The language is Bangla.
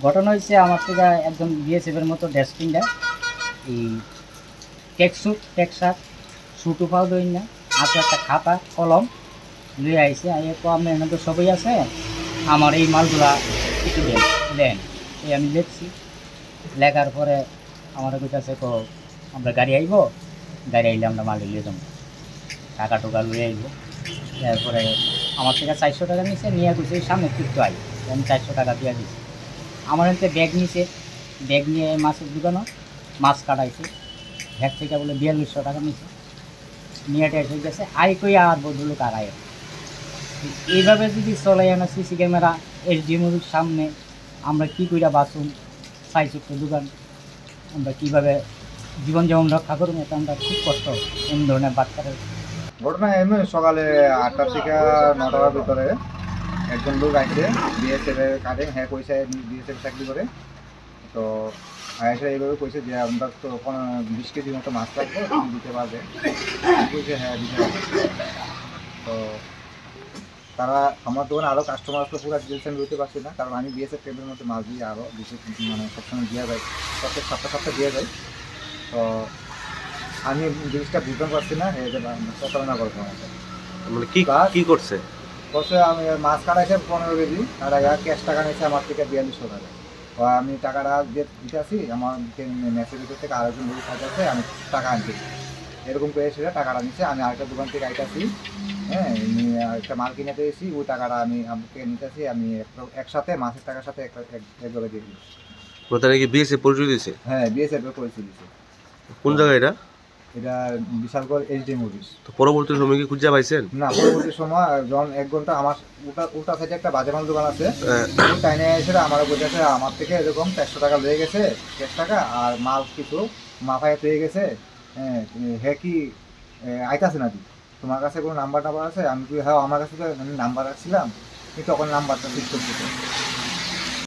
ঘটনা হয়েছে আমার থেকে একজন বিএসএফের মতো ড্রেসপিনটা এই টেক শার্ট শুটু পাও দই না আছে একটা খাতা কলম লুয়ে আইসে আইয়ে তো আপনার এখানে তো সবই আছে আমার এই মালগুলা একটু দেন দেন এই আমি লিখছি লেখার পরে আমার কাছে তো আমরা গাড়ি আইব গাড়ি আইলে আমরা মাল লিয়ে যাবো টাকা টোকা লুয়ে আইব তারপরে আমার থেকে 400 টাকা নিছে নিয়ে গেছে সামনে একটু আই আমি 400 টাকা দিয়ে দিচ্ছি আমার এতে ব্যাগ নিছে ব্যাগ নিয়ে মাছের দোকানও মাছ কাটাইছে ব্যাগ থেকে বলে 4200 টাকা নিছে নিয়ে এসে গেছে আই কই আর বদলুক আর আয় এইভাবে যদি চলে না সিসি ক্যামেরা এসডি মুভির সামনে আমরা কী কইরা বাঁচুন চাইছোট্ট দোকান আমরা কীভাবে জীবনযাপন রক্ষা করুন এটা আমরা খুব কষ্ট এমন ধরনের বাচ্চাদের। ঘটনা এমনি সকালে 8টা থেকে 9টার ভিতরে একজন লোক আইসে বিএসএফ এর কাজে, হ্যাঁ কইছে বিএসএফ চাকরি করে। তো আয়েসা এইভাবে কইছে যে আমরা তো 20 কেজি মতো মাছ লাগবে, তুমি দিতে পারবে? কইছে হ্যাঁ দিতে পারবে। তো তারা আমার দোকানে আরও কাস্টমার আসলে পুরো ডিটেলস আমি বলতে পারছি না, কারণ আমি বিএসএফ টেবিলের মধ্যে মাছ দিয়ে আরও মানে সবসময় দেওয়া যায়, প্রত্যেক সপ্তাহে দেওয়া যায়। তো আমি জিনিসটা বুঝতে পারছি না, প্রতারণা করছে আমাকে। মানে কি কি করছে? বলছে আমি মাছ কাটাইছে 15 কেজি, আর ক্যাশ টাকা নিয়েছে আমার থেকে 4200 টাকা। তো আমি টাকাটা দিতে আসি, আমার মেসের ভিতর থেকে আরেকজন লোক আছে, আমি টাকা আনছি এরকম করে সেটা টাকাটা নিচ্ছে। আমি আরেকটা দোকান থেকে আইতাছি, হ্যাঁ একটা মাল কিনে পেয়েছি, ওই টাকাটা আমি আমাকে নিতেছি, আমি একসাথে মাছের টাকার সাথে একভাবে দিয়ে দিই। প্রথমে কি বিএসএফ পরিচয় দিয়েছে? হ্যাঁ বিএসএফ করেছি দিচ্ছে। কোন জায়গায় এটা? এটা বিশালগড় এইচডি মুভিস। তো পরবর্তী সময় কি খুঁজে পাইছেন? না, পরবর্তী সময় যখন 1 ঘন্টা আমার উল্টা সাইডে একটা বাজে মাল দোকান আছে, ওই টাইনে এসে আমার বলতেছে আমার থেকে এরকম 400 টাকা লয়ে গেছে, 1 টাকা আর মাল কিছু মাথায় পেয়ে গেছে। হ্যাঁ কি আইতাছে নাকি, তোমার কাছে কোনো নাম্বার আছে? আমি কি হ্যাঁ আমার কাছে তো আমি নাম্বার রাখছিলাম, কিন্তু তখন নাম্বারটা ঠিক করতে।